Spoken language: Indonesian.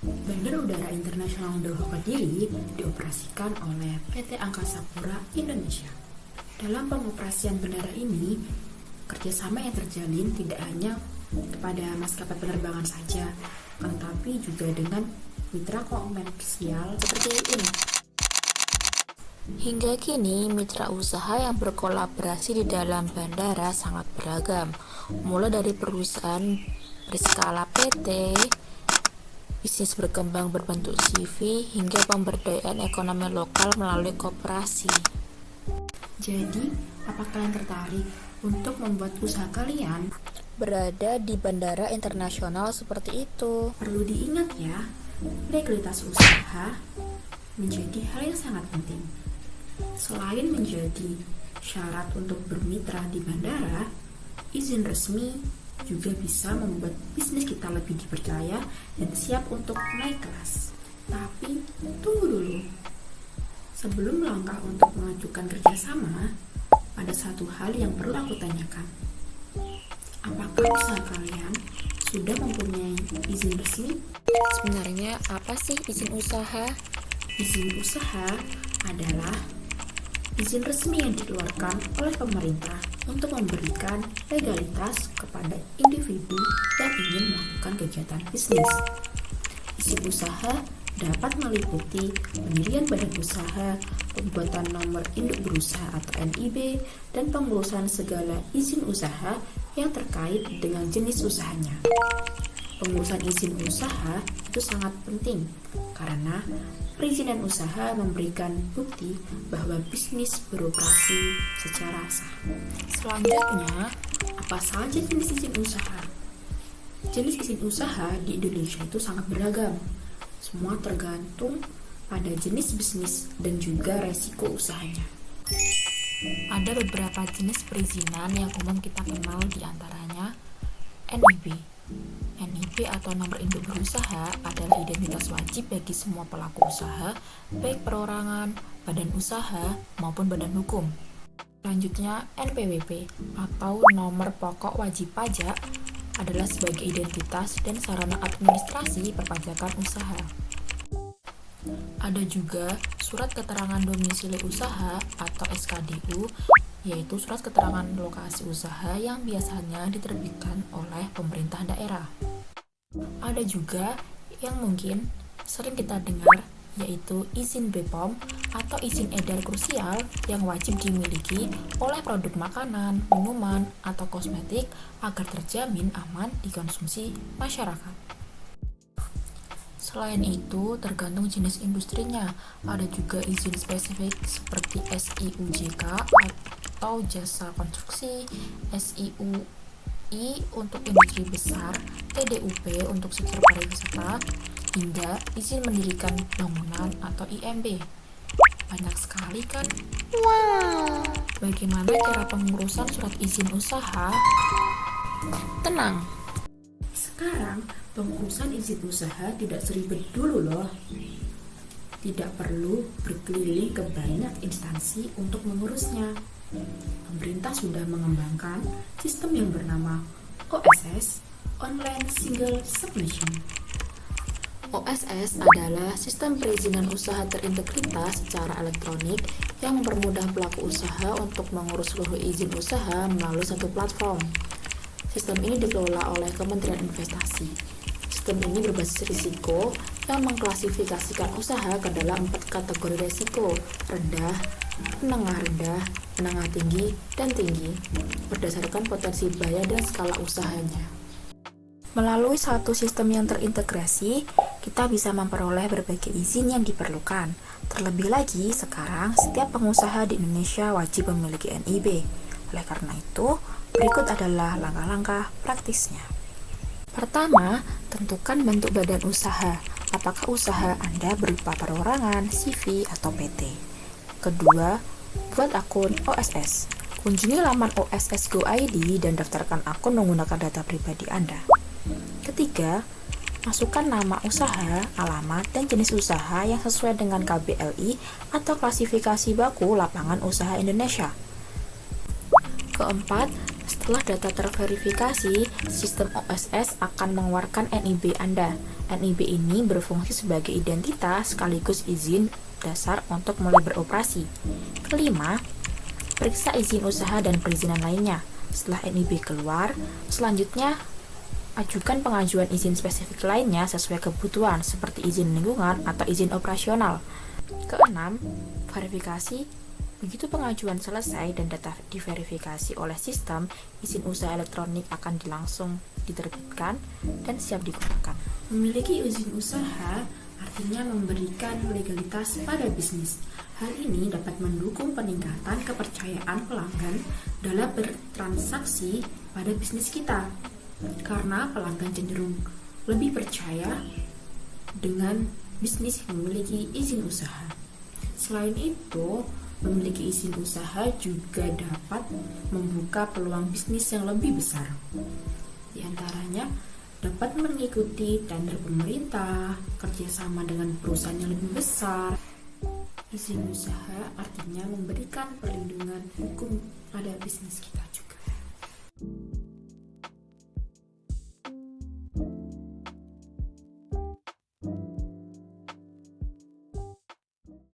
Bandara Udara Internasional Doha Kediri dioperasikan oleh PT Angkasa Pura Indonesia. Dalam pengoperasian bandara ini, kerjasama yang terjalin tidak hanya kepada maskapai penerbangan saja, tetapi juga dengan mitra komersial seperti ini. Hingga kini, mitra usaha yang berkolaborasi di dalam bandara sangat beragam, mulai dari perusahaan berskala PT, bisnis berkembang berbentuk CV, hingga pemberdayaan ekonomi lokal melalui koperasi. Jadi, apakah kalian tertarik untuk membuat usaha kalian? Berada di bandara internasional seperti itu. Perlu diingat ya, legalitas usaha menjadi hal yang sangat penting. Selain menjadi syarat untuk bermitra di bandara, izin resmi juga bisa membuat bisnis kita lebih dipercaya dan siap untuk naik kelas. Tapi tunggu dulu. Sebelum melangkah untuk mengajukan kerjasama, ada satu hal yang perlu aku tanyakan. Apakah usaha kalian sudah mempunyai izin resmi? Sebenarnya apa sih izin usaha? Izin usaha adalah izin resmi yang dikeluarkan oleh pemerintah untuk memberikan legalitas kepada individu yang ingin melakukan kegiatan bisnis. Izin usaha dapat meliputi pendirian badan usaha, pembuatan nomor induk berusaha atau NIB, dan pengurusan segala izin usaha yang terkait dengan jenis usahanya. Pengurusan izin usaha itu sangat penting karena perizinan usaha memberikan bukti bahwa bisnis beroperasi secara sah. Selanjutnya, apa saja jenis izin usaha? Jenis izin usaha di Indonesia itu sangat beragam. Semua tergantung pada jenis bisnis dan juga resiko usahanya. Ada beberapa jenis perizinan yang umum kita kenal, di antaranya NIB. NIB atau nomor induk berusaha adalah identitas wajib bagi semua pelaku usaha, baik perorangan, badan usaha, maupun badan hukum. Selanjutnya, NPWP atau nomor pokok wajib pajak adalah sebagai identitas dan sarana administrasi perpajakan usaha. Ada juga surat keterangan domisili usaha atau SKDU, yaitu surat keterangan lokasi usaha yang biasanya diterbitkan oleh pemerintah daerah. Ada juga yang mungkin sering kita dengar, yaitu izin BPOM atau izin edar krusial yang wajib dimiliki oleh produk makanan, minuman, atau kosmetik agar terjamin aman dikonsumsi masyarakat. Selain itu, tergantung jenis industrinya, ada juga izin spesifik seperti SIUJK atau jasa konstruksi, SIUI untuk industri besar, TDUP untuk sektor pariwisata, hingga izin mendirikan bangunan atau IMB. Banyak sekali kan? Wow! Bagaimana cara pengurusan surat izin usaha? Tenang! Sekarang, pengurusan izin usaha tidak seribet dulu loh. Tidak perlu berkeliling ke banyak instansi untuk mengurusnya. Pemerintah sudah mengembangkan sistem yang bernama OSS, Online Single Submission. OSS adalah sistem perizinan usaha terintegritas secara elektronik yang mempermudah pelaku usaha untuk mengurus seluruh izin usaha melalui satu platform. Sistem ini dikelola oleh Kementerian Investasi. Sistem ini berbasis risiko yang mengklasifikasikan usaha ke dalam 4 kategori risiko: rendah, menengah tinggi, dan tinggi, berdasarkan potensi bahaya dan skala usahanya. Melalui satu sistem yang terintegrasi, kita bisa memperoleh berbagai izin yang diperlukan. Terlebih lagi, sekarang setiap pengusaha di Indonesia wajib memiliki NIB. Oleh karena itu, berikut adalah langkah-langkah praktisnya. Pertama, tentukan bentuk badan usaha. Apakah usaha Anda berupa perorangan, CV, atau PT? Kedua, buat akun OSS. Kunjungi laman OSS Go ID dan daftarkan akun menggunakan data pribadi Anda. Ketiga, masukkan nama usaha, alamat, dan jenis usaha yang sesuai dengan KBLI atau klasifikasi baku lapangan usaha Indonesia. Keempat, Setelah data terverifikasi, sistem OSS akan mengeluarkan NIB Anda. NIB ini berfungsi sebagai identitas sekaligus izin dasar untuk mulai beroperasi. Kelima, periksa izin usaha dan perizinan lainnya. Setelah NIB keluar, selanjutnya ajukan pengajuan izin spesifik lainnya sesuai kebutuhan seperti izin lingkungan atau izin operasional. Keenam, verifikasi. Begitu pengajuan selesai dan data diverifikasi oleh sistem, izin usaha elektronik akan langsung diterbitkan dan siap digunakan. Memiliki izin usaha artinya memberikan legalitas pada bisnis. Hal ini dapat mendukung peningkatan kepercayaan pelanggan dalam bertransaksi pada bisnis kita. Karena pelanggan cenderung lebih percaya dengan bisnis yang memiliki izin usaha. Selain itu, memiliki izin usaha juga dapat membuka peluang bisnis yang lebih besar. Di antaranya, dapat mengikuti tender pemerintah, kerjasama dengan perusahaan yang lebih besar. Izin usaha artinya memberikan perlindungan hukum pada bisnis kita.